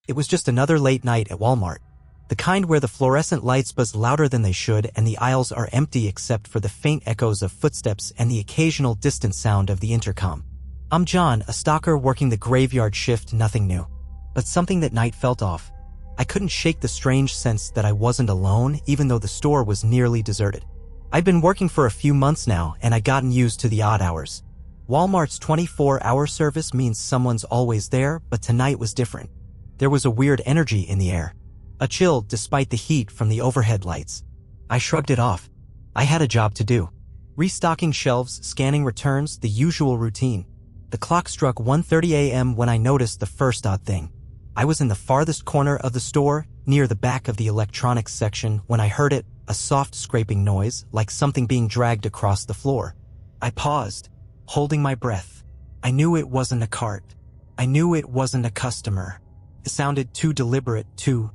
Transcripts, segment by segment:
It was just another late night at Walmart. The kind where the fluorescent lights buzz louder than they should and the aisles are empty except for the faint echoes of footsteps and the occasional distant sound of the intercom. I'm John, a stalker working the graveyard shift, nothing new. But something that night felt off. I couldn't shake the strange sense that I wasn't alone, even though the store was nearly deserted. I'd been working for a few months now, and I'd gotten used to the odd hours. Walmart's 24-hour service means someone's always there, but tonight was different. There was a weird energy in the air. A chill despite the heat from the overhead lights. I shrugged it off. I had a job to do. Restocking shelves, scanning returns, the usual routine. The clock struck 1:30 a.m. when I noticed the first odd thing. I was in the farthest corner of the store, near the back of the electronics section, when I heard it, a soft scraping noise, like something being dragged across the floor. I paused, holding my breath. I knew it wasn't a cart. I knew it wasn't a customer. It sounded too deliberate, too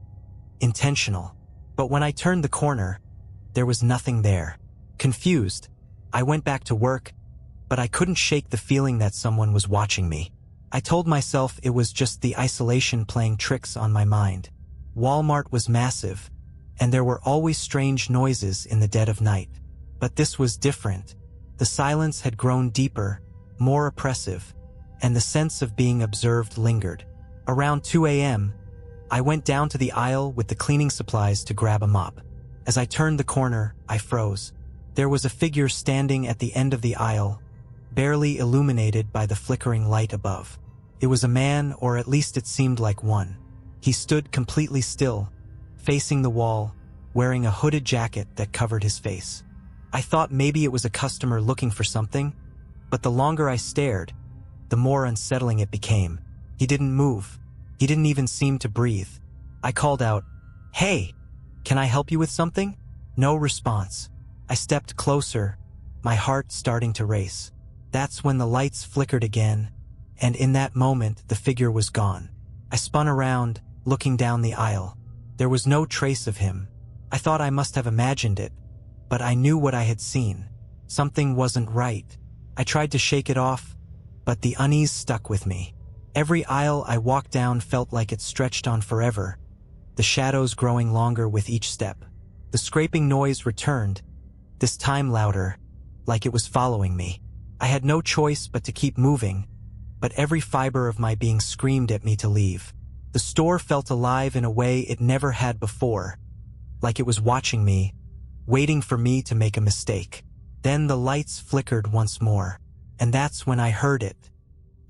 intentional. But when I turned the corner, there was nothing there. Confused, I went back to work, but I couldn't shake the feeling that someone was watching me. I told myself it was just the isolation playing tricks on my mind. Walmart was massive, and there were always strange noises in the dead of night. But this was different. The silence had grown deeper, more oppressive, and the sense of being observed lingered. Around 2 a.m., I went down to the aisle with the cleaning supplies to grab a mop. As I turned the corner, I froze. There was a figure standing at the end of the aisle, barely illuminated by the flickering light above. It was a man, or at least it seemed like one. He stood completely still, facing the wall, wearing a hooded jacket that covered his face. I thought maybe it was a customer looking for something, but the longer I stared, the more unsettling it became. He didn't move. He didn't even seem to breathe. I called out, "Hey, can I help you with something?" No response. I stepped closer, my heart starting to race. That's when the lights flickered again, and in that moment, the figure was gone. I spun around, looking down the aisle. There was no trace of him. I thought I must have imagined it, but I knew what I had seen. Something wasn't right. I tried to shake it off, but the unease stuck with me. Every aisle I walked down felt like it stretched on forever, the shadows growing longer with each step. The scraping noise returned, this time louder, like it was following me. I had no choice but to keep moving, but every fiber of my being screamed at me to leave. The store felt alive in a way it never had before, like it was watching me, waiting for me to make a mistake. Then the lights flickered once more, and that's when I heard it.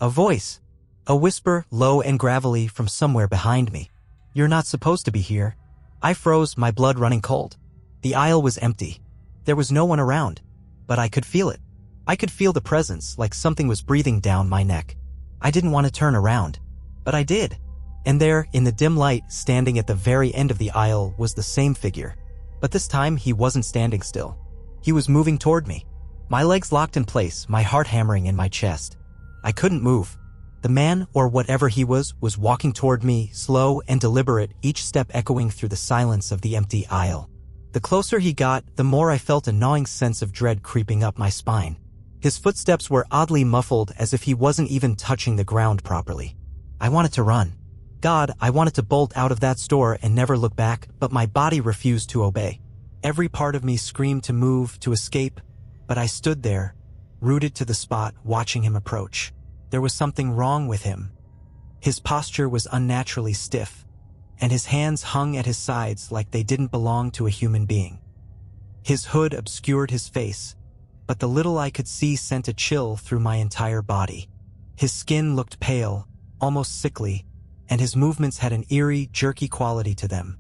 A voice. A whisper, low and gravelly, from somewhere behind me. "You're not supposed to be here." I froze, my blood running cold. The aisle was empty. There was no one around, but I could feel it. I could feel the presence, like something was breathing down my neck. I didn't want to turn around, but I did. And there, in the dim light, standing at the very end of the aisle, was the same figure. But this time, he wasn't standing still. He was moving toward me. My legs locked in place, my heart hammering in my chest. I couldn't move. The man, or whatever he was walking toward me, slow and deliberate, each step echoing through the silence of the empty aisle. The closer he got, the more I felt a gnawing sense of dread creeping up my spine. His footsteps were oddly muffled, as if he wasn't even touching the ground properly. I wanted to run. God, I wanted to bolt out of that store and never look back, but my body refused to obey. Every part of me screamed to move, to escape, but I stood there, rooted to the spot, watching him approach. There was something wrong with him. His posture was unnaturally stiff, and his hands hung at his sides like they didn't belong to a human being. His hood obscured his face, but the little I could see sent a chill through my entire body. His skin looked pale, almost sickly, and his movements had an eerie, jerky quality to them,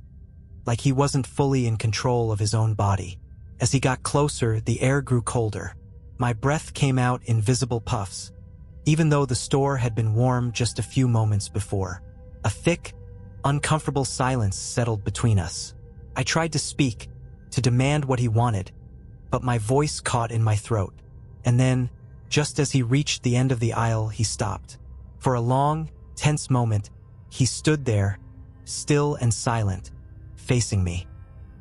like he wasn't fully in control of his own body. As he got closer, the air grew colder. My breath came out in visible puffs, even though the store had been warm just a few moments before. A thick, uncomfortable silence settled between us. I tried to speak, to demand what he wanted, but my voice caught in my throat. And then, just as he reached the end of the aisle, he stopped. For a long, tense moment, he stood there, still and silent, facing me.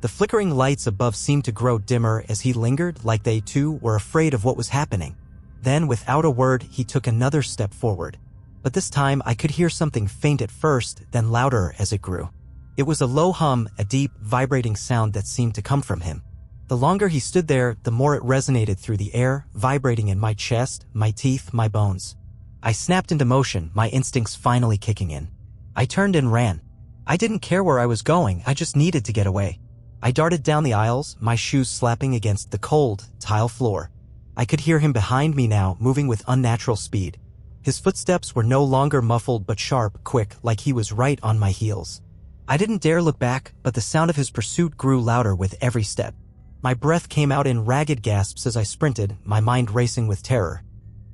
The flickering lights above seemed to grow dimmer as he lingered, like they too were afraid of what was happening. Then, without a word, he took another step forward. But this time I could hear something faint at first, then louder as it grew. It was a low hum, a deep, vibrating sound that seemed to come from him. The longer he stood there, the more it resonated through the air, vibrating in my chest, my teeth, my bones. I snapped into motion, my instincts finally kicking in. I turned and ran. I didn't care where I was going, I just needed to get away. I darted down the aisles, my shoes slapping against the cold, tile floor. I could hear him behind me now, moving with unnatural speed. His footsteps were no longer muffled but sharp, quick, like he was right on my heels. I didn't dare look back, but the sound of his pursuit grew louder with every step. My breath came out in ragged gasps as I sprinted, my mind racing with terror.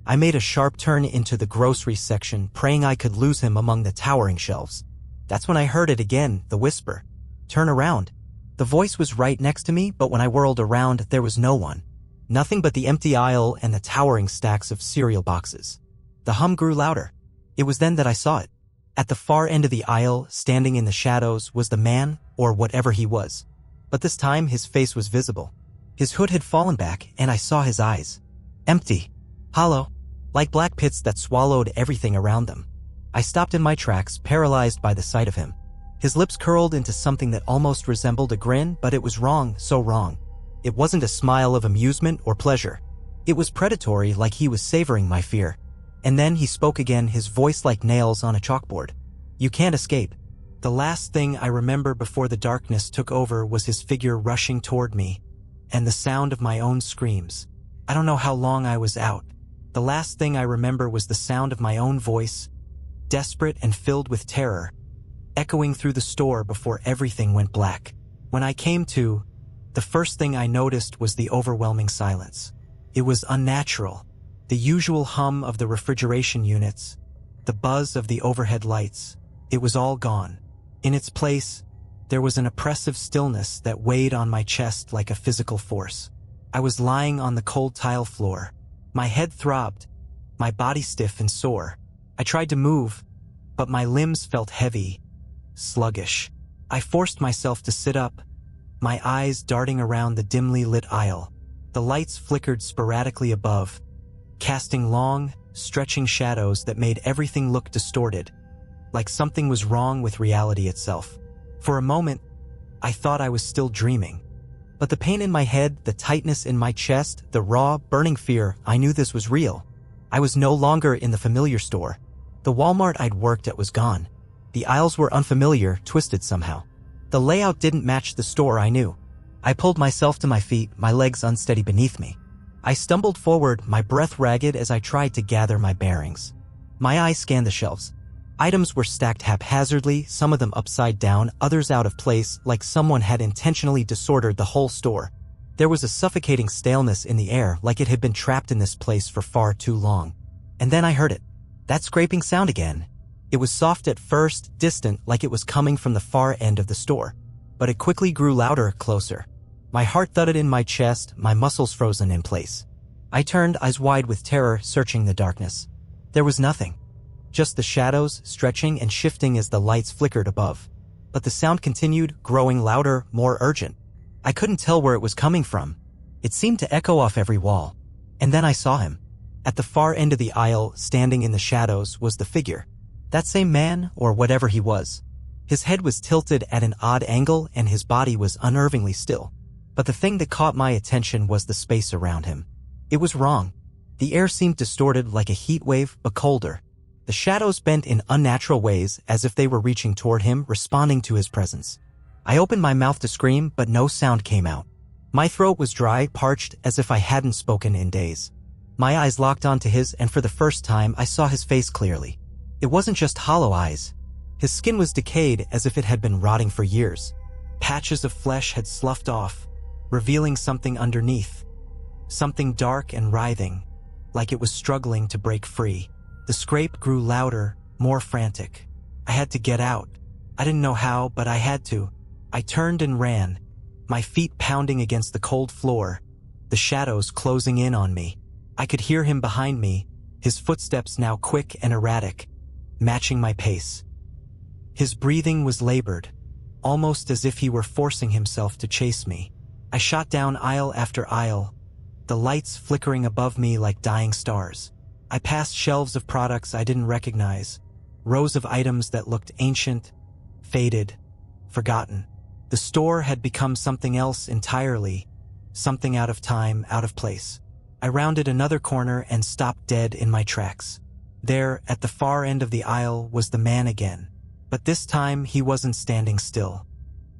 I made a sharp turn into the grocery section, praying I could lose him among the towering shelves. That's when I heard it again, the whisper. "Turn around." The voice was right next to me, but when I whirled around, there was no one. Nothing but the empty aisle and the towering stacks of cereal boxes. The hum grew louder. It was then that I saw it. At the far end of the aisle, standing in the shadows, was the man, or whatever he was. But this time, his face was visible. His hood had fallen back, and I saw his eyes. Empty. Hollow. Like black pits that swallowed everything around them. I stopped in my tracks, paralyzed by the sight of him. His lips curled into something that almost resembled a grin, but it was wrong, so wrong. It wasn't a smile of amusement or pleasure. It was predatory, like he was savoring my fear. And then he spoke again, his voice like nails on a chalkboard. "You can't escape." The last thing I remember before the darkness took over was his figure rushing toward me, and the sound of my own screams. I don't know how long I was out. The last thing I remember was the sound of my own voice, desperate and filled with terror, echoing through the store before everything went black. When I came to, the first thing I noticed was the overwhelming silence. It was unnatural. The usual hum of the refrigeration units, the buzz of the overhead lights, it was all gone. In its place, there was an oppressive stillness that weighed on my chest like a physical force. I was lying on the cold tile floor. My head throbbed, my body stiff and sore. I tried to move, but my limbs felt heavy, sluggish. I forced myself to sit up, my eyes darting around the dimly lit aisle. The lights flickered sporadically above, casting long, stretching shadows that made everything look distorted, like something was wrong with reality itself. For a moment, I thought I was still dreaming. But the pain in my head, the tightness in my chest, the raw, burning fear, I knew this was real. I was no longer in the familiar store. The Walmart I'd worked at was gone. The aisles were unfamiliar, twisted somehow. The layout didn't match the store I knew. I pulled myself to my feet, my legs unsteady beneath me. I stumbled forward, my breath ragged as I tried to gather my bearings. My eyes scanned the shelves. Items were stacked haphazardly, some of them upside down, others out of place, like someone had intentionally disordered the whole store. There was a suffocating staleness in the air, like it had been trapped in this place for far too long. And then I heard it. That scraping sound again. It was soft at first, distant, like it was coming from the far end of the store. But it quickly grew louder, closer. My heart thudded in my chest, my muscles frozen in place. I turned, eyes wide with terror, searching the darkness. There was nothing. Just the shadows, stretching and shifting as the lights flickered above. But the sound continued, growing louder, more urgent. I couldn't tell where it was coming from. It seemed to echo off every wall. And then I saw him. At the far end of the aisle, standing in the shadows, was the figure. That same man, or whatever he was. His head was tilted at an odd angle and his body was unnervingly still. But the thing that caught my attention was the space around him. It was wrong. The air seemed distorted like a heat wave, but colder. The shadows bent in unnatural ways, as if they were reaching toward him, responding to his presence. I opened my mouth to scream, but no sound came out. My throat was dry, parched, as if I hadn't spoken in days. My eyes locked onto his, and for the first time, I saw his face clearly. It wasn't just hollow eyes. His skin was decayed, as if it had been rotting for years. Patches of flesh had sloughed off, revealing something underneath. Something dark and writhing, like it was struggling to break free. The scrape grew louder, more frantic. I had to get out. I didn't know how, but I had to. I turned and ran, my feet pounding against the cold floor, the shadows closing in on me. I could hear him behind me, his footsteps now quick and erratic, matching my pace. His breathing was labored, almost as if he were forcing himself to chase me. I shot down aisle after aisle, the lights flickering above me like dying stars. I passed shelves of products I didn't recognize, rows of items that looked ancient, faded, forgotten. The store had become something else entirely, something out of time, out of place. I rounded another corner and stopped dead in my tracks. There, at the far end of the aisle, was the man again. But this time, he wasn't standing still.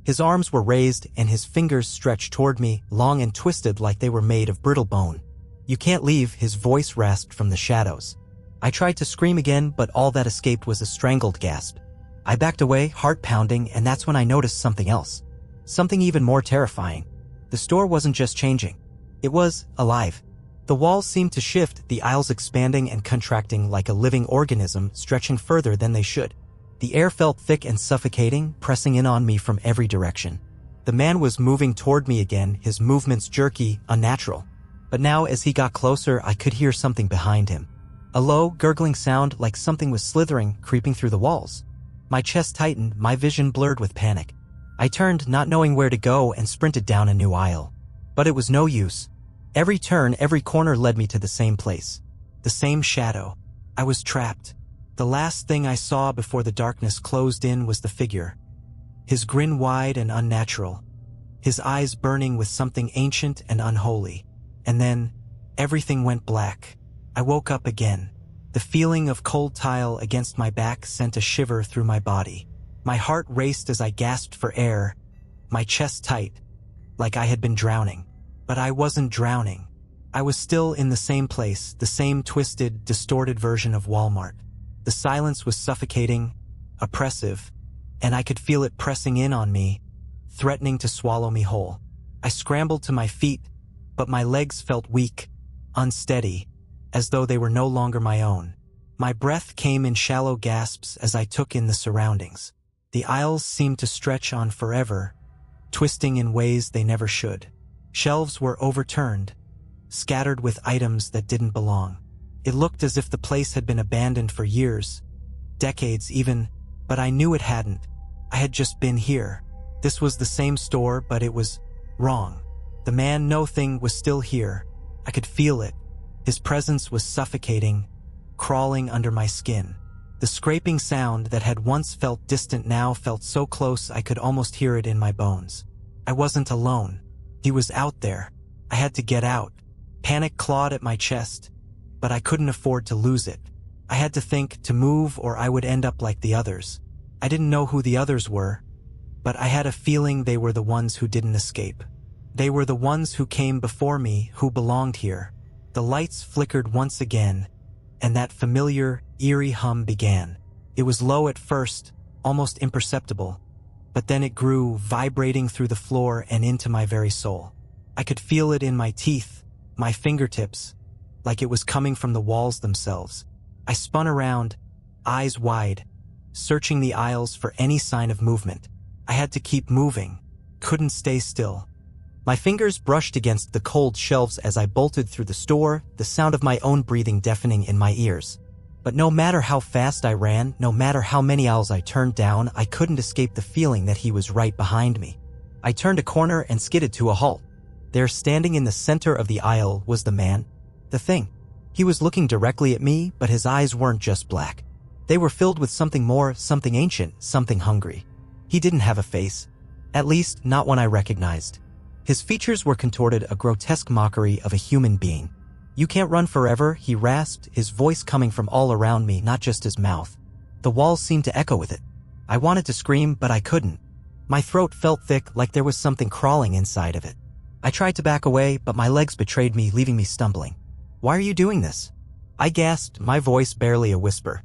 His arms were raised and his fingers stretched toward me, long and twisted like they were made of brittle bone. "You can't leave," his voice rasped from the shadows. I tried to scream again, but all that escaped was a strangled gasp. I backed away, heart pounding, and that's when I noticed something else. Something even more terrifying. The store wasn't just changing. It was alive. The walls seemed to shift, the aisles expanding and contracting like a living organism, stretching further than they should. The air felt thick and suffocating, pressing in on me from every direction. The man was moving toward me again, his movements jerky, unnatural. But now, as he got closer, I could hear something behind him. A low, gurgling sound like something was slithering, creeping through the walls. My chest tightened, my vision blurred with panic. I turned, not knowing where to go, and sprinted down a new aisle. But it was no use. Every turn, every corner led me to the same place. The same shadow. I was trapped. The last thing I saw before the darkness closed in was the figure. His grin wide and unnatural. His eyes burning with something ancient and unholy. And then, everything went black. I woke up again. The feeling of cold tile against my back sent a shiver through my body. My heart raced as I gasped for air, my chest tight, like I had been drowning. But I wasn't drowning. I was still in the same place, the same twisted, distorted version of Walmart. The silence was suffocating, oppressive, and I could feel it pressing in on me, threatening to swallow me whole. I scrambled to my feet, but my legs felt weak, unsteady, as though they were no longer my own. My breath came in shallow gasps as I took in the surroundings. The aisles seemed to stretch on forever, twisting in ways they never should. Shelves were overturned, scattered with items that didn't belong. It looked as if the place had been abandoned for years, decades even, but I knew it hadn't. I had just been here. This was the same store, but it was wrong. The man, no thing, was still here. I could feel it. His presence was suffocating, crawling under my skin. The scraping sound that had once felt distant now felt so close I could almost hear it in my bones. I wasn't alone. He was out there. I had to get out. Panic clawed at my chest, but I couldn't afford to lose it. I had to think, to move, or I would end up like the others. I didn't know who the others were, but I had a feeling they were the ones who didn't escape. They were the ones who came before me, who belonged here. The lights flickered once again, and that familiar, eerie hum began. It was low at first, almost imperceptible, but then it grew, vibrating through the floor and into my very soul. I could feel it in my teeth, my fingertips, like it was coming from the walls themselves. I spun around, eyes wide, searching the aisles for any sign of movement. I had to keep moving, couldn't stay still. My fingers brushed against the cold shelves as I bolted through the store, the sound of my own breathing deafening in my ears. But no matter how fast I ran, no matter how many aisles I turned down, I couldn't escape the feeling that he was right behind me. I turned a corner and skidded to a halt. There, standing in the center of the aisle, was the man, the thing. He was looking directly at me, but his eyes weren't just black. They were filled with something more, something ancient, something hungry. He didn't have a face. At least, not one I recognized. His features were contorted, a grotesque mockery of a human being. "You can't run forever," he rasped, his voice coming from all around me, not just his mouth. The walls seemed to echo with it. I wanted to scream, but I couldn't. My throat felt thick, like there was something crawling inside of it. I tried to back away, but my legs betrayed me, leaving me stumbling. "Why are you doing this?" I gasped, my voice barely a whisper.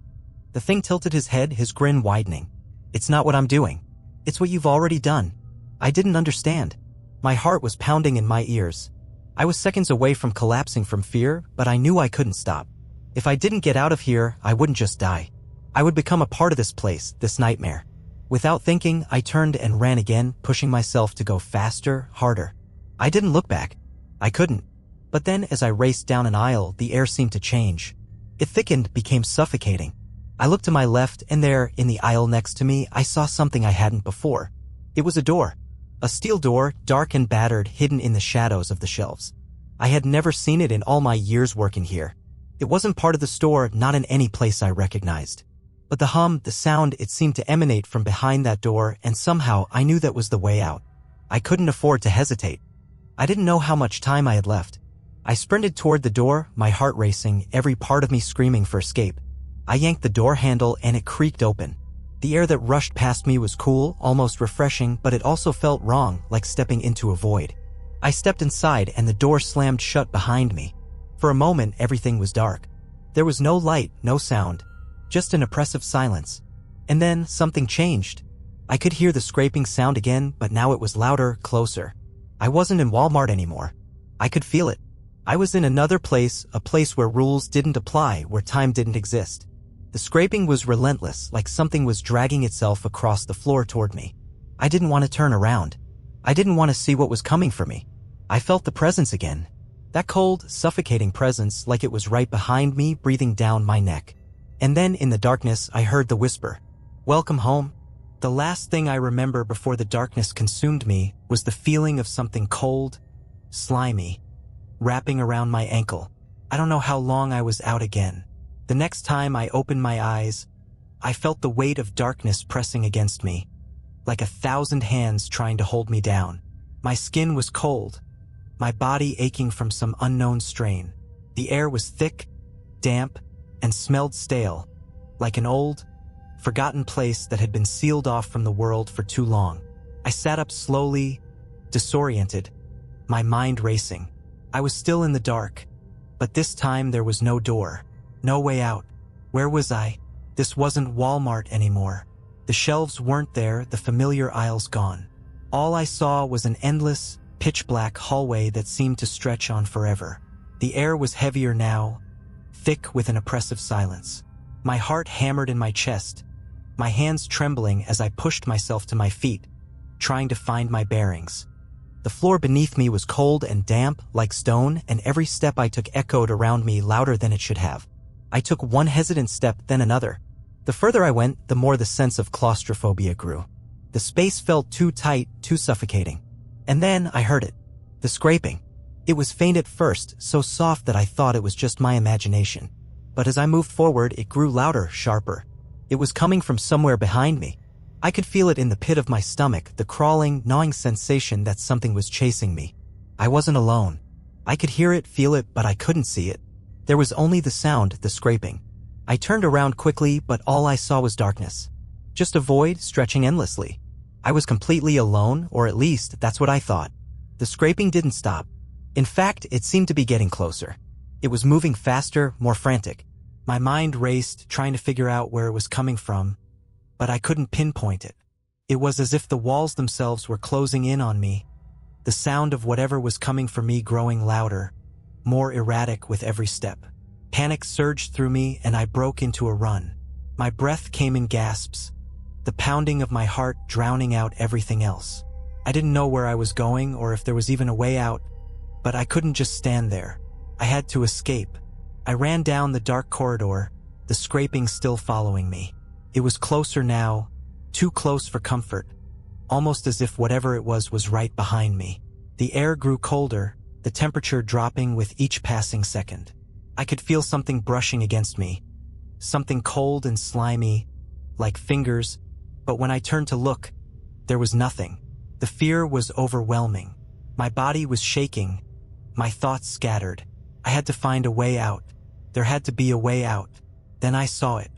The thing tilted his head, his grin widening. "It's not what I'm doing. It's what you've already done." I didn't understand. My heart was pounding in my ears. I was seconds away from collapsing from fear, but I knew I couldn't stop. If I didn't get out of here, I wouldn't just die. I would become a part of this place, this nightmare. Without thinking, I turned and ran again, pushing myself to go faster, harder. I didn't look back. I couldn't. But then, as I raced down an aisle, the air seemed to change. It thickened, became suffocating. I looked to my left, and there, in the aisle next to me, I saw something I hadn't before. It was a door. A steel door, dark and battered, hidden in the shadows of the shelves. I had never seen it in all my years working here. It wasn't part of the store, not in any place I recognized. But the hum, the sound, it seemed to emanate from behind that door, and somehow I knew that was the way out. I couldn't afford to hesitate. I didn't know how much time I had left. I sprinted toward the door, my heart racing, every part of me screaming for escape. I yanked the door handle and it creaked open. The air that rushed past me was cool, almost refreshing, but it also felt wrong, like stepping into a void. I stepped inside and the door slammed shut behind me. For a moment, everything was dark. There was no light, no sound, just an oppressive silence. And then something changed. I could hear the scraping sound again, but now it was louder, closer. I wasn't in Walmart anymore. I could feel it. I was in another place, a place where rules didn't apply, where time didn't exist. The scraping was relentless, like something was dragging itself across the floor toward me. I didn't want to turn around. I didn't want to see what was coming for me. I felt the presence again. That cold, suffocating presence, like it was right behind me, breathing down my neck. And then, in the darkness, I heard the whisper, "Welcome home." The last thing I remember before the darkness consumed me was the feeling of something cold, slimy, wrapping around my ankle. I don't know how long I was out again. The next time I opened my eyes, I felt the weight of darkness pressing against me, like 1,000 hands trying to hold me down. My skin was cold, my body aching from some unknown strain. The air was thick, damp, and smelled stale, like an old, forgotten place that had been sealed off from the world for too long. I sat up slowly, disoriented, my mind racing. I was still in the dark, but this time there was no door, no way out. Where was I? This wasn't Walmart anymore. The shelves weren't there, the familiar aisles gone. All I saw was an endless, pitch-black hallway that seemed to stretch on forever. The air was heavier now, thick with an oppressive silence. My heart hammered in my chest, my hands trembling as I pushed myself to my feet, trying to find my bearings. The floor beneath me was cold and damp, like stone, and every step I took echoed around me louder than it should have. I took one hesitant step, then another. The further I went, the more the sense of claustrophobia grew. The space felt too tight, too suffocating. And then I heard it. The scraping. It was faint at first, so soft that I thought it was just my imagination. But as I moved forward, it grew louder, sharper. It was coming from somewhere behind me. I could feel it in the pit of my stomach, the crawling, gnawing sensation that something was chasing me. I wasn't alone. I could hear it, feel it, but I couldn't see it. There was only the sound, the scraping. I turned around quickly, but all I saw was darkness. Just a void stretching endlessly. I was completely alone, or at least that's what I thought. The scraping didn't stop. In fact, it seemed to be getting closer. It was moving faster, more frantic. My mind raced, trying to figure out where it was coming from, but I couldn't pinpoint it. It was as if the walls themselves were closing in on me, the sound of whatever was coming for me growing louder, more erratic with every step. Panic surged through me and I broke into a run. My breath came in gasps, the pounding of my heart drowning out everything else. I didn't know where I was going or if there was even a way out, but I couldn't just stand there. I had to escape. I ran down the dark corridor, the scraping still following me. It was closer now, too close for comfort, almost as if whatever it was right behind me. The air grew colder, the temperature dropping with each passing second. I could feel something brushing against me, something cold and slimy, like fingers, but when I turned to look, there was nothing. The fear was overwhelming. My body was shaking, my thoughts scattered. I had to find a way out. There had to be a way out. Then I saw it.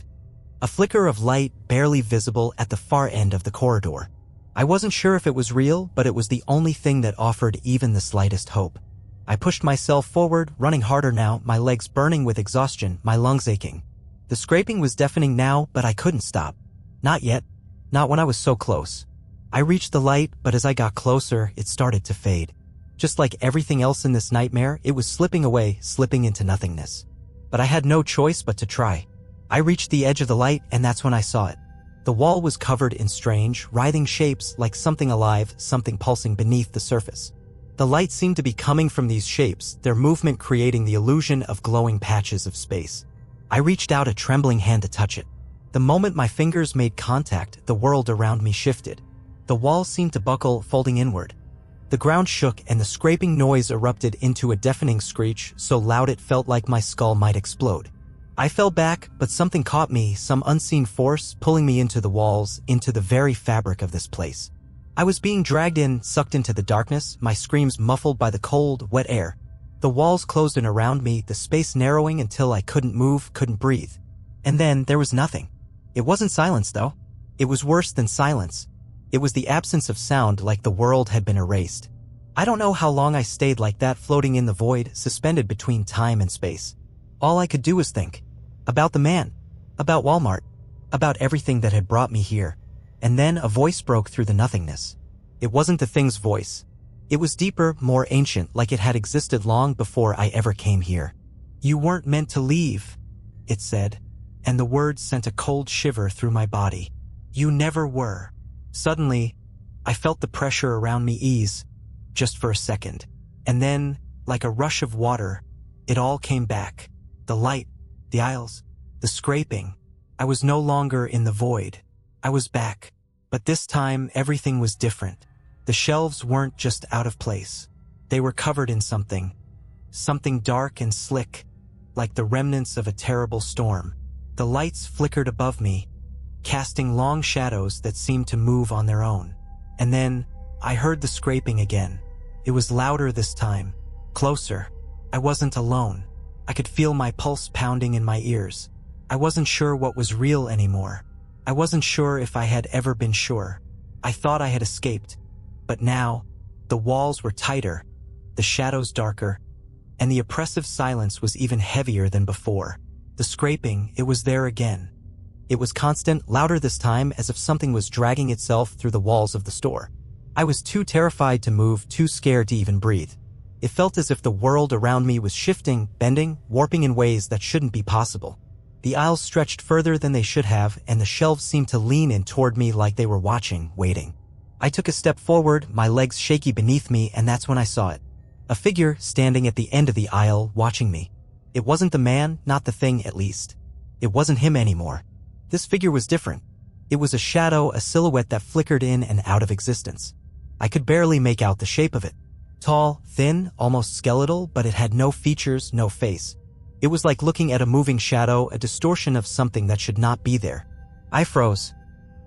A flicker of light barely visible at the far end of the corridor. I wasn't sure if it was real, but it was the only thing that offered even the slightest hope. I pushed myself forward, running harder now, my legs burning with exhaustion, my lungs aching. The scraping was deafening now, but I couldn't stop. Not yet. Not when I was so close. I reached the light, but as I got closer, it started to fade. Just like everything else in this nightmare, it was slipping away, slipping into nothingness. But I had no choice but to try. I reached the edge of the light, and that's when I saw it. The wall was covered in strange, writhing shapes like something alive, something pulsing beneath the surface. The light seemed to be coming from these shapes, their movement creating the illusion of glowing patches of space. I reached out a trembling hand to touch it. The moment my fingers made contact, the world around me shifted. The walls seemed to buckle, folding inward. The ground shook and the scraping noise erupted into a deafening screech so loud it felt like my skull might explode. I fell back, but something caught me, some unseen force pulling me into the walls, into the very fabric of this place. I was being dragged in, sucked into the darkness, my screams muffled by the cold, wet air. The walls closed in around me, the space narrowing until I couldn't move, couldn't breathe. And then there was nothing. It wasn't silence, though. It was worse than silence. It was the absence of sound, like the world had been erased. I don't know how long I stayed like that, floating in the void, suspended between time and space. All I could do was think. About the man. About Walmart. About everything that had brought me here. And then a voice broke through the nothingness. It wasn't the thing's voice. It was deeper, more ancient, like it had existed long before I ever came here. "You weren't meant to leave," it said, and the words sent a cold shiver through my body. "You never were." Suddenly, I felt the pressure around me ease, just for a second. And then, like a rush of water, it all came back. The light, the aisles, the scraping. I was no longer in the void. I was back. But this time, everything was different. The shelves weren't just out of place. They were covered in something. Something dark and slick, like the remnants of a terrible storm. The lights flickered above me, casting long shadows that seemed to move on their own. And then, I heard the scraping again. It was louder this time, closer. I wasn't alone. I could feel my pulse pounding in my ears. I wasn't sure what was real anymore. I wasn't sure if I had ever been sure. I thought I had escaped. But now, the walls were tighter, the shadows darker, and the oppressive silence was even heavier than before. The scraping, it was there again. It was constant, louder this time, as if something was dragging itself through the walls of the store. I was too terrified to move, too scared to even breathe. It felt as if the world around me was shifting, bending, warping in ways that shouldn't be possible. The aisles stretched further than they should have, and the shelves seemed to lean in toward me like they were watching, waiting. I took a step forward, my legs shaky beneath me, and that's when I saw it. A figure standing at the end of the aisle, watching me. It wasn't the man, not the thing at least. It wasn't him anymore. This figure was different. It was a shadow, a silhouette that flickered in and out of existence. I could barely make out the shape of it. Tall, thin, almost skeletal, but it had no features, no face. It was like looking at a moving shadow, a distortion of something that should not be there. I froze.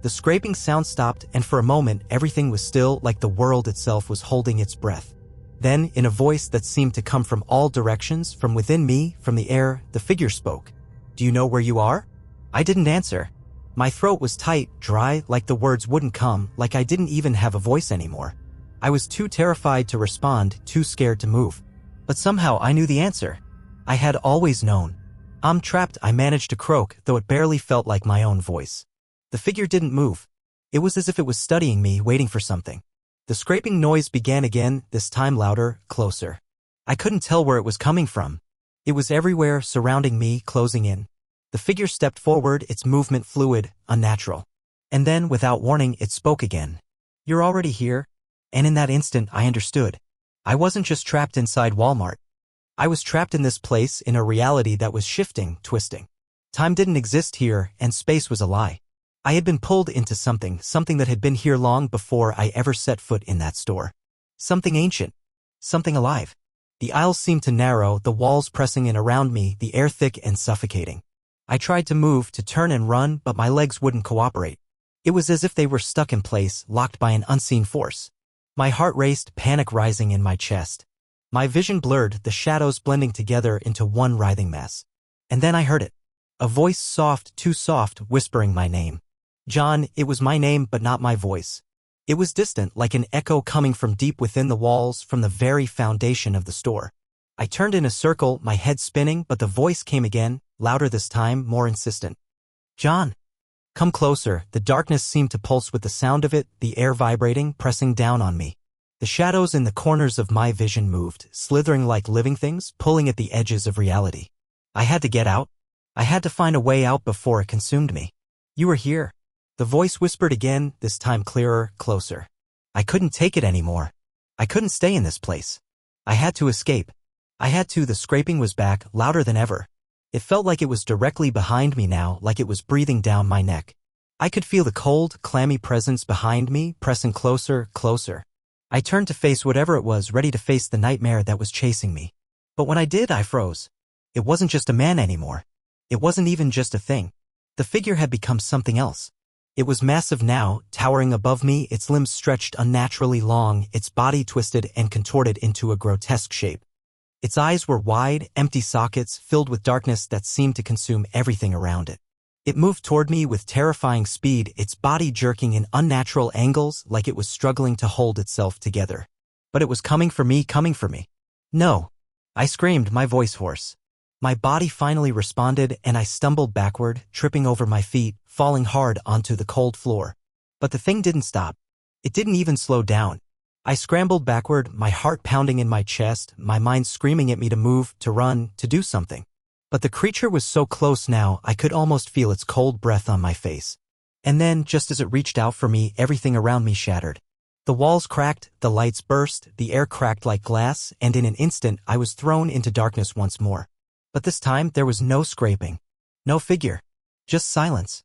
The scraping sound stopped, and for a moment everything was still, like the world itself was holding its breath. Then, in a voice that seemed to come from all directions, from within me, from the air, the figure spoke. "Do you know where you are?" I didn't answer. My throat was tight, dry, like the words wouldn't come, like I didn't even have a voice anymore. I was too terrified to respond, too scared to move. But somehow I knew the answer. I had always known. "I'm trapped," I managed to croak, though it barely felt like my own voice. The figure didn't move. It was as if it was studying me, waiting for something. The scraping noise began again, this time louder, closer. I couldn't tell where it was coming from. It was everywhere, surrounding me, closing in. The figure stepped forward, its movement fluid, unnatural. And then, without warning, it spoke again. "You're already here?" And in that instant, I understood. I wasn't just trapped inside Walmart. I was trapped in this place, in a reality that was shifting, twisting. Time didn't exist here, and space was a lie. I had been pulled into something that had been here long before I ever set foot in that store. Something ancient. Something alive. The aisles seemed to narrow, the walls pressing in around me, the air thick and suffocating. I tried to move, to turn and run, but my legs wouldn't cooperate. It was as if they were stuck in place, locked by an unseen force. My heart raced, panic rising in my chest. My vision blurred, the shadows blending together into one writhing mess. And then I heard it. A voice soft, too soft, whispering my name. John, it was my name but not my voice. It was distant, like an echo coming from deep within the walls, from the very foundation of the store. I turned in a circle, my head spinning, but the voice came again, louder this time, more insistent. "John, come closer." The darkness seemed to pulse with the sound of it, the air vibrating, pressing down on me. The shadows in the corners of my vision moved, slithering like living things, pulling at the edges of reality. I had to get out. I had to find a way out before it consumed me. "You were here." The voice whispered again, this time clearer, closer. I couldn't take it anymore. I couldn't stay in this place. I had to escape. I had to. The scraping was back, louder than ever. It felt like it was directly behind me now, like it was breathing down my neck. I could feel the cold, clammy presence behind me, pressing closer, closer. I turned to face whatever it was, ready to face the nightmare that was chasing me. But when I did, I froze. It wasn't just a man anymore. It wasn't even just a thing. The figure had become something else. It was massive now, towering above me, its limbs stretched unnaturally long, its body twisted and contorted into a grotesque shape. Its eyes were wide, empty sockets filled with darkness that seemed to consume everything around it. It moved toward me with terrifying speed, its body jerking in unnatural angles like it was struggling to hold itself together. But it was coming for me, coming for me. No. I screamed, my voice hoarse. My body finally responded, and I stumbled backward, tripping over my feet, falling hard onto the cold floor. But the thing didn't stop. It didn't even slow down. I scrambled backward, my heart pounding in my chest, my mind screaming at me to move, to run, to do something. But the creature was so close now, I could almost feel its cold breath on my face. And then, just as it reached out for me, everything around me shattered. The walls cracked, the lights burst, the air cracked like glass, and in an instant I was thrown into darkness once more. But this time there was no scraping. No figure. Just silence.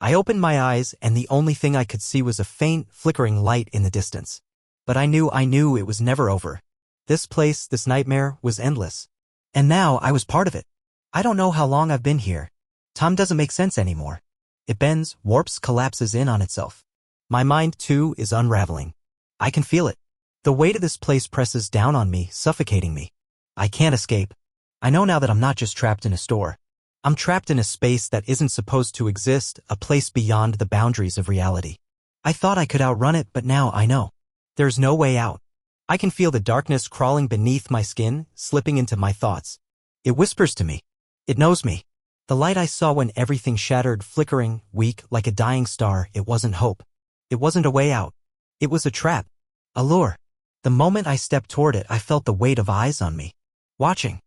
I opened my eyes, and the only thing I could see was a faint, flickering light in the distance. But I knew it was never over. This place, this nightmare, was endless. And now I was part of it. I don't know how long I've been here. Time doesn't make sense anymore. It bends, warps, collapses in on itself. My mind, too, is unraveling. I can feel it. The weight of this place presses down on me, suffocating me. I can't escape. I know now that I'm not just trapped in a store. I'm trapped in a space that isn't supposed to exist, a place beyond the boundaries of reality. I thought I could outrun it, but now I know. There's no way out. I can feel the darkness crawling beneath my skin, slipping into my thoughts. It whispers to me. It knows me. The light I saw when everything shattered, flickering, weak, like a dying star, it wasn't hope. It wasn't a way out. It was a trap. A lure. The moment I stepped toward it, I felt the weight of eyes on me. Watching.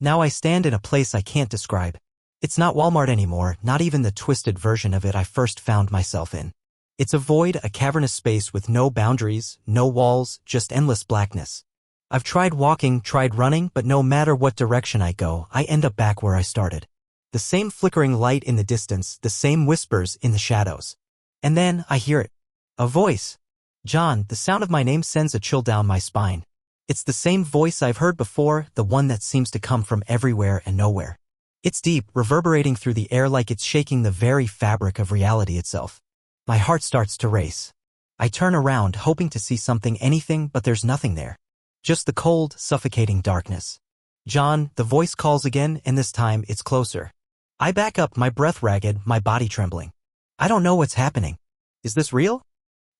Now I stand in a place I can't describe. It's not Walmart anymore, not even the twisted version of it I first found myself in. It's a void, a cavernous space with no boundaries, no walls, just endless blackness. I've tried walking, tried running, but no matter what direction I go, I end up back where I started. The same flickering light in the distance, the same whispers in the shadows. And then I hear it. A voice. John, the sound of my name sends a chill down my spine. It's the same voice I've heard before, the one that seems to come from everywhere and nowhere. It's deep, reverberating through the air like it's shaking the very fabric of reality itself. My heart starts to race. I turn around, hoping to see something, anything, but there's nothing there. Just the cold, suffocating darkness. John, the voice calls again, and this time it's closer. I back up, my breath ragged, my body trembling. I don't know what's happening. Is this real?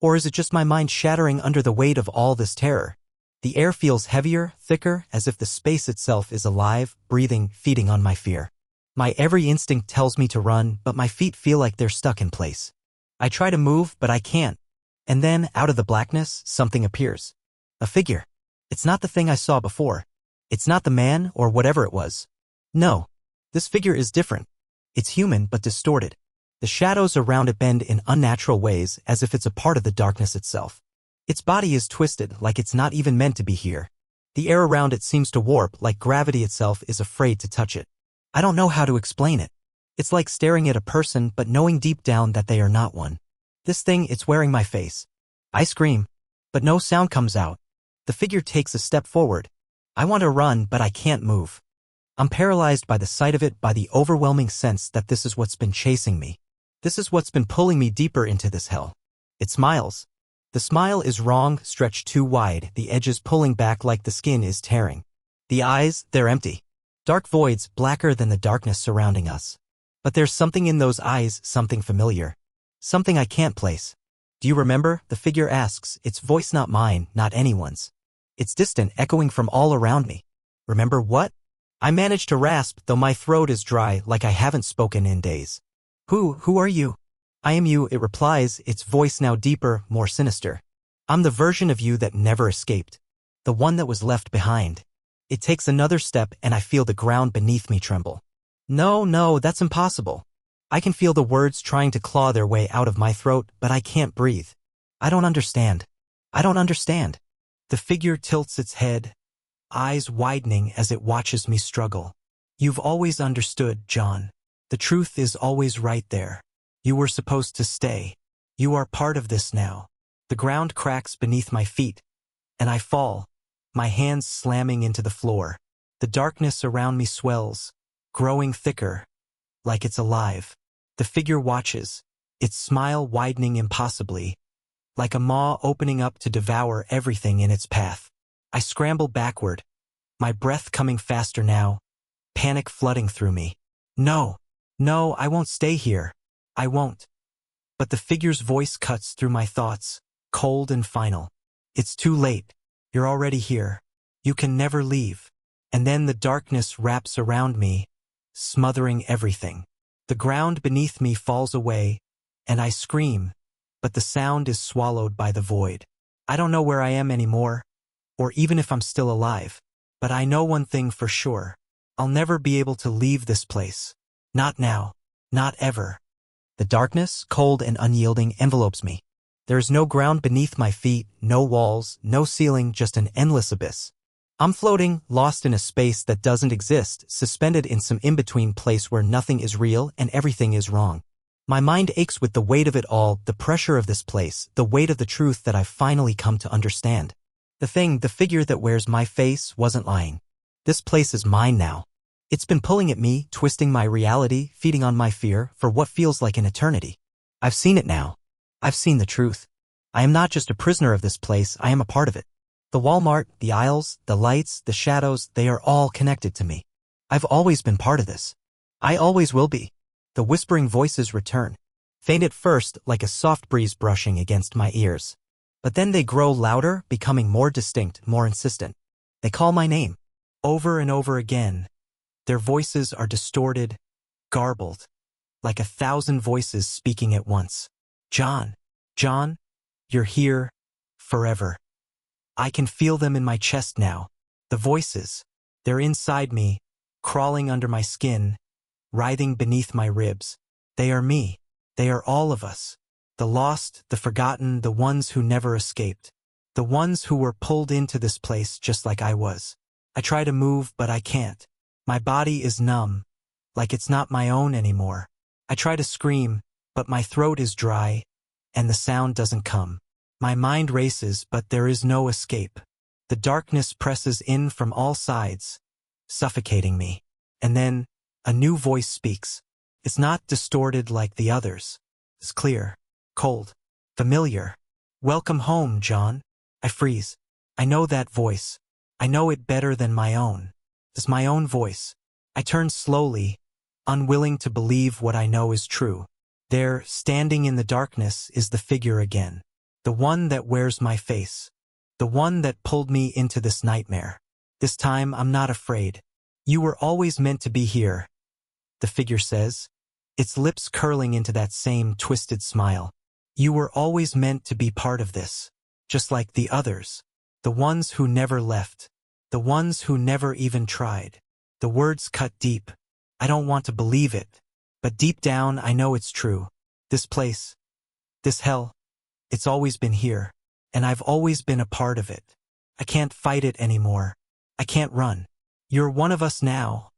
Or is it just my mind shattering under the weight of all this terror? The air feels heavier, thicker, as if the space itself is alive, breathing, feeding on my fear. My every instinct tells me to run, but my feet feel like they're stuck in place. I try to move, but I can't. And then, out of the blackness, something appears. A figure. It's not the thing I saw before. It's not the man, or whatever it was. No. This figure is different. It's human, but distorted. The shadows around it bend in unnatural ways, as if it's a part of the darkness itself. Its body is twisted, like it's not even meant to be here. The air around it seems to warp, like gravity itself is afraid to touch it. I don't know how to explain it. It's like staring at a person, but knowing deep down that they are not one. This thing, it's wearing my face. I scream, but no sound comes out. The figure takes a step forward. I want to run, but I can't move. I'm paralyzed by the sight of it, by the overwhelming sense that this is what's been chasing me. This is what's been pulling me deeper into this hell. It smiles. The smile is wrong, stretched too wide, the edges pulling back like the skin is tearing. The eyes, they're empty. Dark voids, blacker than the darkness surrounding us. But there's something in those eyes, something familiar. Something I can't place. Do you remember? The figure asks, its voice not mine, not anyone's. It's distant, echoing from all around me. Remember what? I manage to rasp, though my throat is dry, like I haven't spoken in days. Who are you? I am you, it replies, its voice now deeper, more sinister. I'm the version of you that never escaped. The one that was left behind. It takes another step, and I feel the ground beneath me tremble. No, that's impossible. I can feel the words trying to claw their way out of my throat, but I can't breathe. I don't understand. I don't understand. The figure tilts its head, eyes widening as it watches me struggle. You've always understood, John. The truth is always right there. You were supposed to stay. You are part of this now. The ground cracks beneath my feet. and I fall, my hands slamming into the floor. The darkness around me swells, growing thicker, like it's alive. The figure watches, its smile widening impossibly, like a maw opening up to devour everything in its path. I scramble backward, my breath coming faster now, panic flooding through me. No, no, I won't stay here. I won't. But the figure's voice cuts through my thoughts, cold and final. It's too late. You're already here. You can never leave. And then the darkness wraps around me, smothering everything. The ground beneath me falls away, and I scream, but the sound is swallowed by the void. I don't know where I am anymore, or even if I'm still alive. But I know one thing for sure. I'll never be able to leave this place. Not now. Not ever. The darkness, cold and unyielding, envelopes me. There is no ground beneath my feet, no walls, no ceiling, just an endless abyss. I'm floating, lost in a space that doesn't exist, suspended in some in-between place where nothing is real and everything is wrong. My mind aches with the weight of it all, the pressure of this place, the weight of the truth that I've finally come to understand. The figure that wears my face wasn't lying. This place is mine now. It's been pulling at me, twisting my reality, feeding on my fear, for what feels like an eternity. I've seen it now. I've seen the truth. I am not just a prisoner of this place, I am a part of it. The Walmart, the aisles, the lights, the shadows, they are all connected to me. I've always been part of this. I always will be. The whispering voices return. Faint at first, like a soft breeze brushing against my ears. But then they grow louder, becoming more distinct, more insistent. They call my name. Over and over again. Their voices are distorted, garbled, like 1,000 voices speaking at once. John, John, you're here, forever. I can feel them in my chest now. The voices, they're inside me, crawling under my skin, writhing beneath my ribs. They are me. They are all of us. The lost, the forgotten, the ones who never escaped. The ones who were pulled into this place just like I was. I try to move, but I can't. My body is numb, like it's not my own anymore. I try to scream, but my throat is dry, and the sound doesn't come. My mind races, but there is no escape. The darkness presses in from all sides, suffocating me. And then, a new voice speaks. It's not distorted like the others. It's clear, cold, familiar. Welcome home, John. I freeze. I know that voice. I know it better than my own. It's my own voice. I turn slowly, unwilling to believe what I know is true. There, standing in the darkness, is the figure again. The one that wears my face. The one that pulled me into this nightmare. This time, I'm not afraid. You were always meant to be here, the figure says, its lips curling into that same twisted smile. You were always meant to be part of this, just like the others. The ones who never left. The ones who never even tried. The words cut deep. I don't want to believe it, but deep down I know it's true. This place, this hell, it's always been here, and I've always been a part of it. I can't fight it anymore. I can't run. You're one of us now,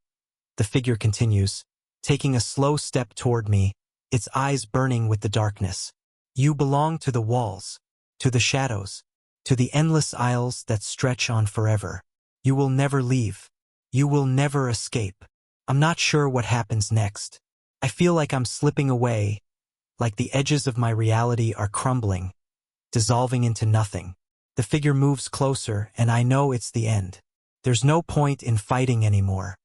the figure continues, taking a slow step toward me, its eyes burning with the darkness. You belong to the walls, to the shadows, to the endless aisles that stretch on forever. You will never leave. You will never escape. I'm not sure what happens next. I feel like I'm slipping away, like the edges of my reality are crumbling, dissolving into nothing. The figure moves closer, and I know it's the end. There's no point in fighting anymore.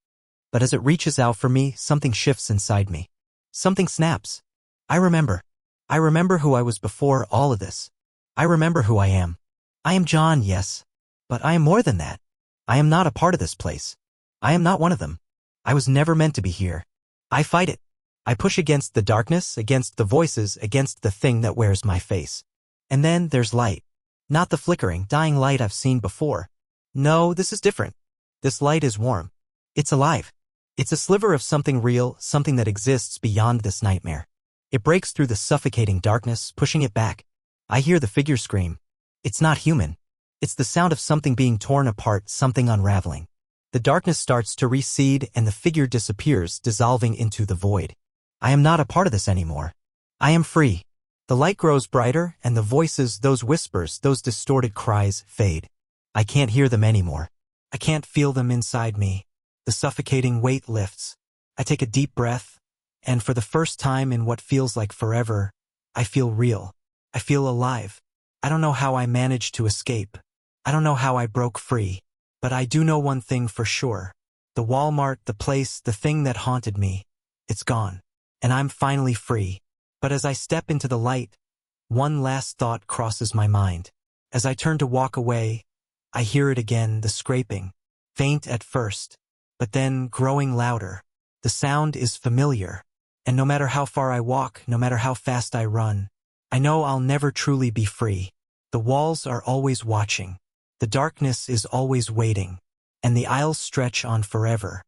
But as it reaches out for me, something shifts inside me. Something snaps. I remember. I remember who I was before all of this. I remember who I am. I am John, yes. But I am more than that. I am not a part of this place. I am not one of them. I was never meant to be here. I fight it. I push against the darkness, against the voices, against the thing that wears my face. And then there's light. Not the flickering, dying light I've seen before. No, this is different. This light is warm. It's alive. It's a sliver of something real, something that exists beyond this nightmare. It breaks through the suffocating darkness, pushing it back. I hear the figure scream. It's not human. It's the sound of something being torn apart, something unraveling. The darkness starts to recede and the figure disappears, dissolving into the void. I am not a part of this anymore. I am free. The light grows brighter and the voices, those whispers, those distorted cries, fade. I can't hear them anymore. I can't feel them inside me. The suffocating weight lifts. I take a deep breath, and for the first time in what feels like forever, I feel real. I feel alive. I don't know how I managed to escape. I don't know how I broke free. But I do know one thing for sure. The Walmart, the place, the thing that haunted me, it's gone. And I'm finally free. But as I step into the light, one last thought crosses my mind. As I turn to walk away, I hear it again, the scraping. Faint at first, but then growing louder. The sound is familiar. And no matter how far I walk, no matter how fast I run, I know I'll never truly be free. The walls are always watching. The darkness is always waiting. And the aisles stretch on forever.